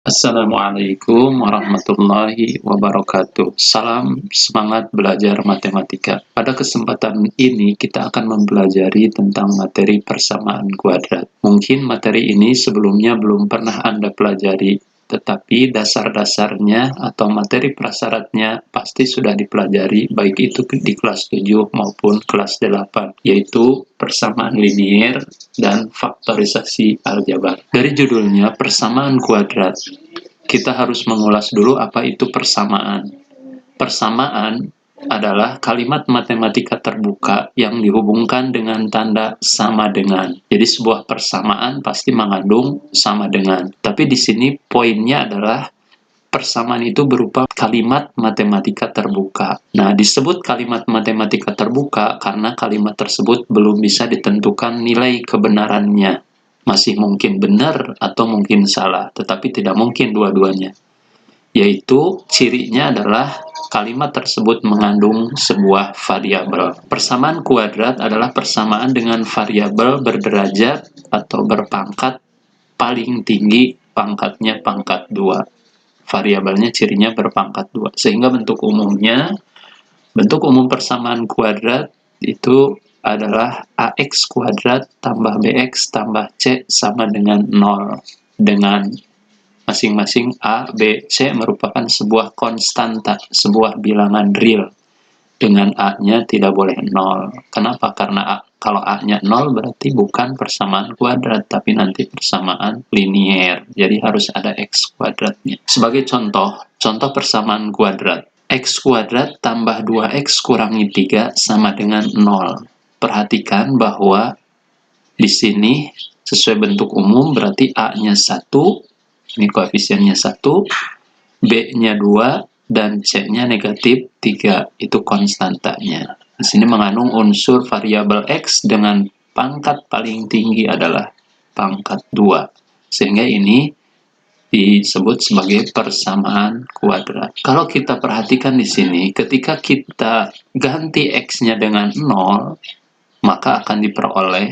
Assalamualaikum warahmatullahi wabarakatuh. Salam semangat belajar matematika. Pada kesempatan ini kita akan mempelajari tentang materi persamaan kuadrat. Mungkin materi ini sebelumnya belum pernah Anda pelajari, tetapi dasar-dasarnya atau materi prasyaratnya pasti sudah dipelajari, baik itu di kelas 7 maupun kelas 8, yaitu persamaan linier dan faktorisasi aljabar. Dari judulnya persamaan kuadrat, kita harus mengulas dulu apa itu persamaan. Persamaan adalah kalimat matematika terbuka yang dihubungkan dengan tanda sama dengan. Jadi sebuah persamaan pasti mengandung sama dengan. Tapi di sini poinnya adalah persamaan itu berupa kalimat matematika terbuka. Nah, disebut kalimat matematika terbuka karena kalimat tersebut belum bisa ditentukan nilai kebenarannya. Masih mungkin benar atau mungkin salah, tetapi tidak mungkin dua-duanya. Yaitu cirinya adalah kalimat tersebut mengandung sebuah variabel. Persamaan kuadrat adalah persamaan dengan variabel berderajat atau berpangkat paling tinggi, pangkatnya pangkat 2. Variabelnya cirinya berpangkat 2. Sehingga bentuk umum persamaan kuadrat itu adalah AX kuadrat tambah BX tambah C sama dengan 0. Dengan masing-masing A, B, C merupakan sebuah konstanta, sebuah bilangan real. Dengan A-nya tidak boleh 0. Kenapa? Karena kalau A-nya 0 berarti bukan persamaan kuadrat, tapi nanti persamaan linier. Jadi harus ada X kuadratnya. Sebagai contoh persamaan kuadrat. X kuadrat tambah 2X kurangi 3 sama dengan 0. Perhatikan bahwa di sini sesuai bentuk umum berarti A-nya 1, ini koefisiennya 1, B-nya 2, dan C-nya negatif 3, itu konstantanya. Di sini mengandung unsur variabel X dengan pangkat paling tinggi adalah pangkat 2. Sehingga ini disebut sebagai persamaan kuadrat. Kalau kita perhatikan di sini, ketika kita ganti X-nya dengan 0, maka akan diperoleh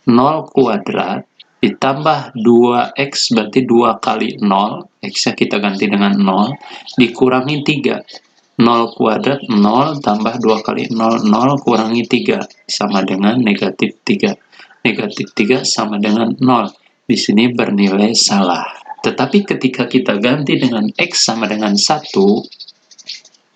0 kuadrat ditambah 2X berarti 2 kali 0, X-nya kita ganti dengan 0, dikurangi 3. 0 kuadrat 0 tambah 2 kali 0, 0 kurangi 3, sama dengan negatif 3. Negatif 3 sama dengan 0. Di sini bernilai salah. Tetapi ketika kita ganti dengan X sama dengan 1,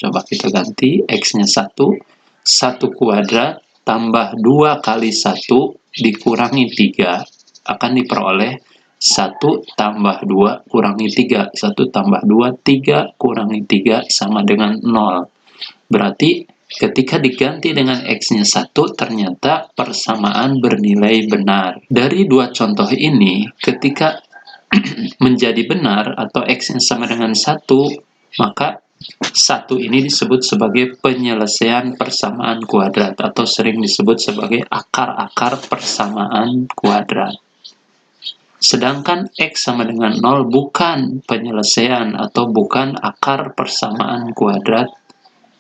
coba kita ganti X-nya 1, 1 kuadrat tambah 2 kali 1 dikurangi 3 akan diperoleh 1 tambah 2 kurangi 3. 1 tambah 2, 3 kurangi 3 sama dengan 0. Berarti ketika diganti dengan X-nya 1, ternyata persamaan bernilai benar. Dari dua contoh ini, ketika menjadi benar atau X-nya sama dengan 1, maka 1 ini disebut sebagai penyelesaian persamaan kuadrat atau sering disebut sebagai akar-akar persamaan kuadrat. Sedangkan X sama dengan 0 bukan penyelesaian atau bukan akar persamaan kuadrat.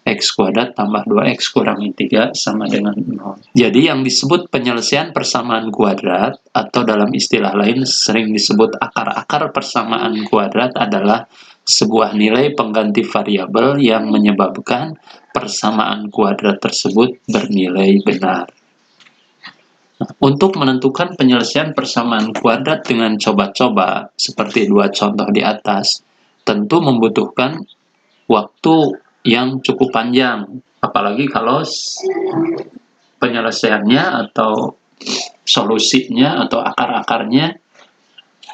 X kuadrat tambah 2X kurangi 3 sama dengan 0. Jadi yang disebut penyelesaian persamaan kuadrat atau dalam istilah lain sering disebut akar-akar persamaan kuadrat adalah sebuah nilai pengganti variabel yang menyebabkan persamaan kuadrat tersebut bernilai benar. Untuk menentukan penyelesaian persamaan kuadrat dengan coba-coba, seperti dua contoh di atas, tentu membutuhkan waktu yang cukup panjang. Apalagi kalau penyelesaiannya atau solusinya atau akar-akarnya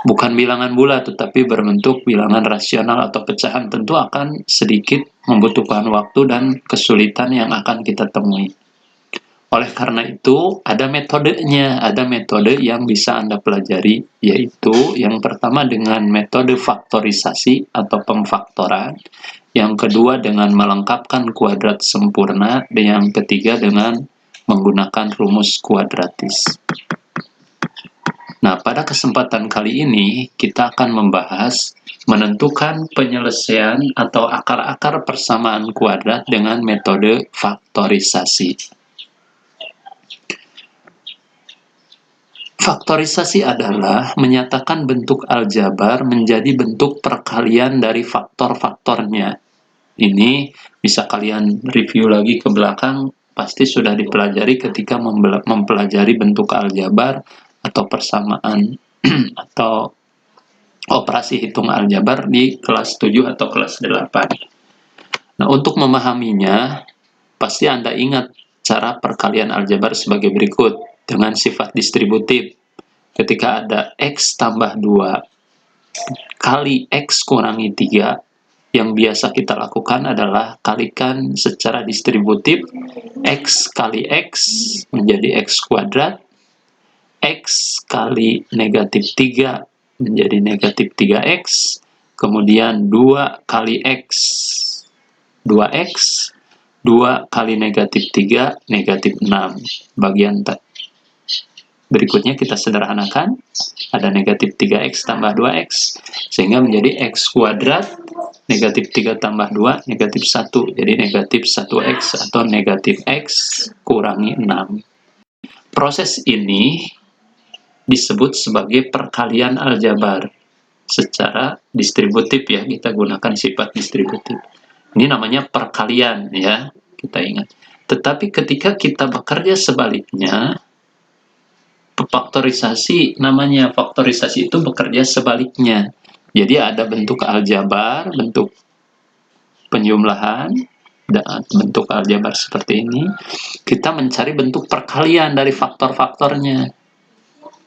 bukan bilangan bulat, tetapi berbentuk bilangan rasional atau pecahan, tentu akan sedikit membutuhkan waktu dan kesulitan yang akan kita temui. Oleh karena itu, ada metodenya, ada metode yang bisa Anda pelajari, yaitu yang pertama dengan metode faktorisasi atau pemfaktoran, yang kedua dengan melengkapkan kuadrat sempurna, dan yang ketiga dengan menggunakan rumus kuadratis. Nah, pada kesempatan kali ini, kita akan membahas menentukan penyelesaian atau akar-akar persamaan kuadrat dengan metode faktorisasi. Faktorisasi adalah menyatakan bentuk aljabar menjadi bentuk perkalian dari faktor-faktornya. Ini bisa kalian review lagi ke belakang, pasti sudah dipelajari ketika mempelajari bentuk aljabar atau persamaan atau operasi hitung aljabar di kelas 7 atau kelas 8. Nah, untuk memahaminya, pasti Anda ingat cara perkalian aljabar sebagai berikut dengan sifat distributif. Ketika ada X tambah 2 kali X kurangi 3, yang biasa kita lakukan adalah kalikan secara distributif X kali X menjadi X kuadrat, X kali negatif 3 menjadi negatif 3X, kemudian 2 kali X, 2X, 2 kali negatif 3, negatif 6. Bagian berikutnya kita sederhanakan, ada negatif 3X tambah 2X, sehingga menjadi X kuadrat, negatif 3 tambah 2, negatif 1, jadi negatif 1X atau negatif X kurangi 6. Proses ini disebut sebagai perkalian aljabar secara distributif ya, kita gunakan sifat distributif. Ini namanya perkalian ya, kita ingat. Tetapi ketika kita bekerja sebaliknya, faktorisasi, namanya faktorisasi itu bekerja sebaliknya. Jadi ada bentuk aljabar, bentuk penjumlahan, dan bentuk aljabar seperti ini. Kita mencari bentuk perkalian dari faktor-faktornya.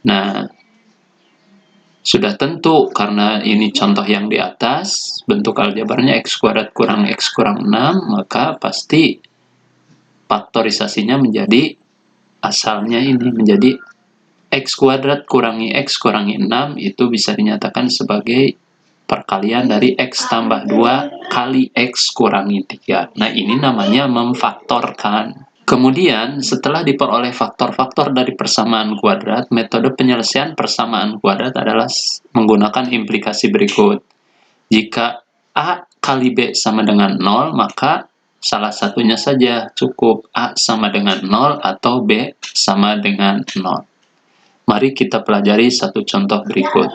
Nah, sudah tentu karena ini contoh yang di atas, bentuk aljabarnya X kuadrat kurang X kurang 6, maka pasti faktorisasinya menjadi asalnya ini menjadi X kuadrat kurangi X kurangi 6 itu bisa dinyatakan sebagai perkalian dari X tambah 2 kali X kurangi 3. Nah, ini namanya memfaktorkan. Kemudian, setelah diperoleh faktor-faktor dari persamaan kuadrat, metode penyelesaian persamaan kuadrat adalah menggunakan implikasi berikut. Jika A kali B sama dengan 0, maka salah satunya saja cukup, A sama dengan 0 atau B sama dengan 0. Mari kita pelajari satu contoh berikut.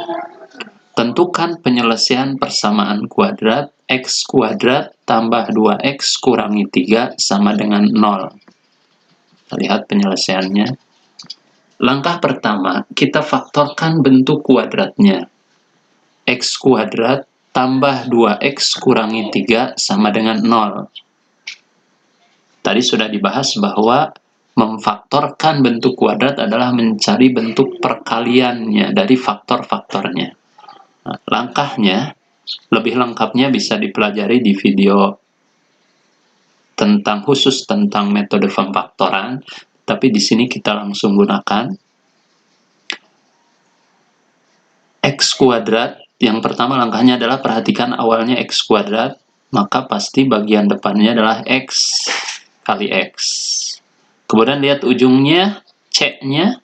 Tentukan penyelesaian persamaan kuadrat X kuadrat tambah 2X kurangi 3 sama dengan 0. Lihat penyelesaiannya. Langkah pertama, kita faktorkan bentuk kuadratnya. X kuadrat tambah 2X kurangi 3 sama dengan 0. Tadi sudah dibahas bahwa memfaktorkan bentuk kuadrat adalah mencari bentuk perkaliannya dari faktor-faktornya. Nah, langkahnya, lebih lengkapnya bisa dipelajari di video khusus tentang metode pemfaktoran, tapi di sini kita langsung gunakan X kuadrat. Yang pertama langkahnya adalah perhatikan awalnya X kuadrat, maka pasti bagian depannya adalah X kali X. Kemudian lihat ujungnya, C-nya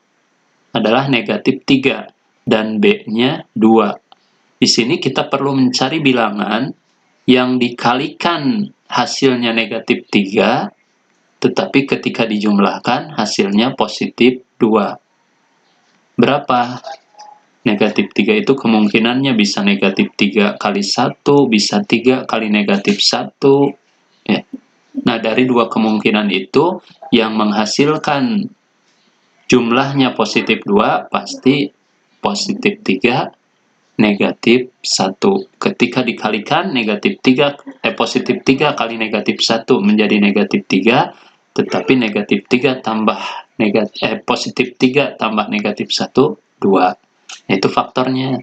adalah negatif 3 dan B-nya 2. Di sini kita perlu mencari bilangan yang dikalikan hasilnya negatif 3, tetapi ketika dijumlahkan hasilnya positif 2. Berapa? Negatif 3 itu kemungkinannya bisa negatif 3 kali 1, bisa 3 kali negatif 1. Ya. Nah, dari dua kemungkinan itu, yang menghasilkan jumlahnya positif 2, pasti positif 3, negatif 1. Ketika dikalikan, positif 3 kali negatif 1 menjadi negatif 3, tetapi negatif 3 tambah positif 3 tambah negatif 1, 2. Itu faktornya.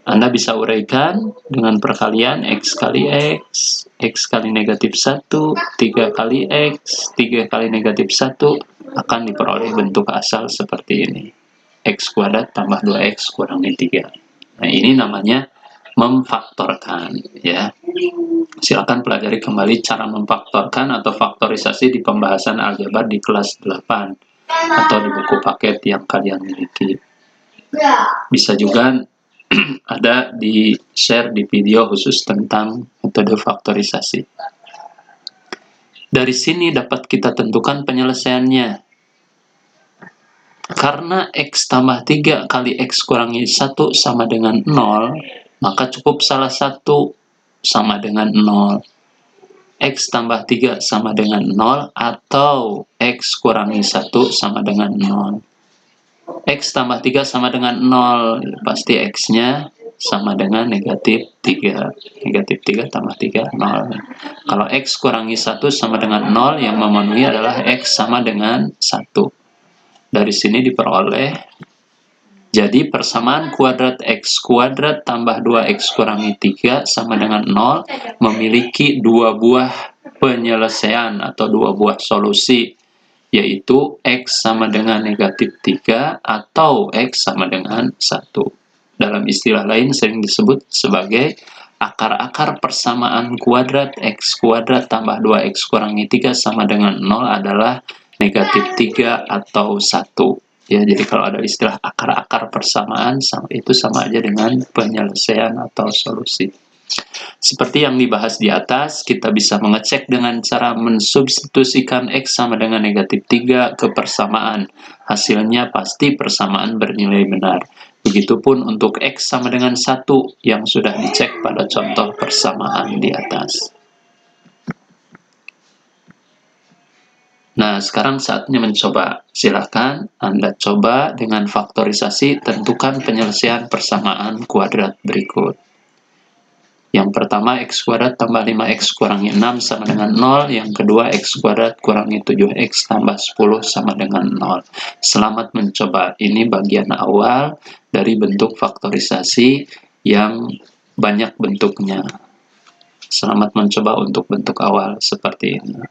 Anda bisa uraikan dengan perkalian X kali X, X kali negatif 1, 3 kali X, 3 kali negatif 1, akan diperoleh bentuk asal seperti ini. X kuadrat tambah 2X kurangi 3. Nah, ini namanya memfaktorkan, ya. Silakan pelajari kembali cara memfaktorkan atau faktorisasi di pembahasan aljabar di kelas 8 atau di buku paket yang kalian miliki. Bisa juga ada di share di video khusus tentang metode faktorisasi. Dari sini dapat kita tentukan penyelesaiannya. Karena X tambah 3 kali X kurangi 1 sama dengan 0, maka cukup salah satu sama dengan 0. X tambah 3 sama dengan 0 atau X kurangi 1 sama dengan 0. X tambah 3 sama dengan 0, pasti X-nya sama dengan negatif 3. Negatif 3 tambah 3, 0. Kalau X kurangi 1 sama dengan 0, yang memenuhi adalah X sama dengan 1. Dari sini diperoleh, jadi persamaan kuadrat X kuadrat tambah 2X kurangi 3 sama dengan 0 memiliki dua buah penyelesaian atau dua buah solusi, yaitu X sama dengan negatif 3 atau X sama dengan 1. Dalam istilah lain sering disebut sebagai akar-akar persamaan kuadrat X kuadrat tambah 2X kurangi 3 sama dengan 0 adalah negatif 3 atau 1. Ya, jadi kalau ada istilah akar-akar persamaan, itu sama aja dengan penyelesaian atau solusi. Seperti yang dibahas di atas, kita bisa mengecek dengan cara mensubstitusikan X sama dengan negatif 3 ke persamaan. Hasilnya pasti persamaan bernilai benar. Begitupun untuk X sama dengan 1 yang sudah dicek pada contoh persamaan di atas. Nah, sekarang saatnya mencoba. Silakan Anda coba dengan faktorisasi, tentukan penyelesaian persamaan kuadrat berikut. Yang pertama, X kuadrat tambah 5X kurangi 6 sama dengan 0. Yang kedua, X kuadrat kurangi 7X tambah 10 sama dengan 0. Selamat mencoba. Ini bagian awal dari bentuk faktorisasi yang banyak bentuknya. Selamat mencoba untuk bentuk awal seperti ini.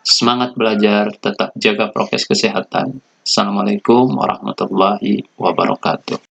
Semangat belajar, tetap jaga prokes kesehatan. Assalamualaikum warahmatullahi wabarakatuh.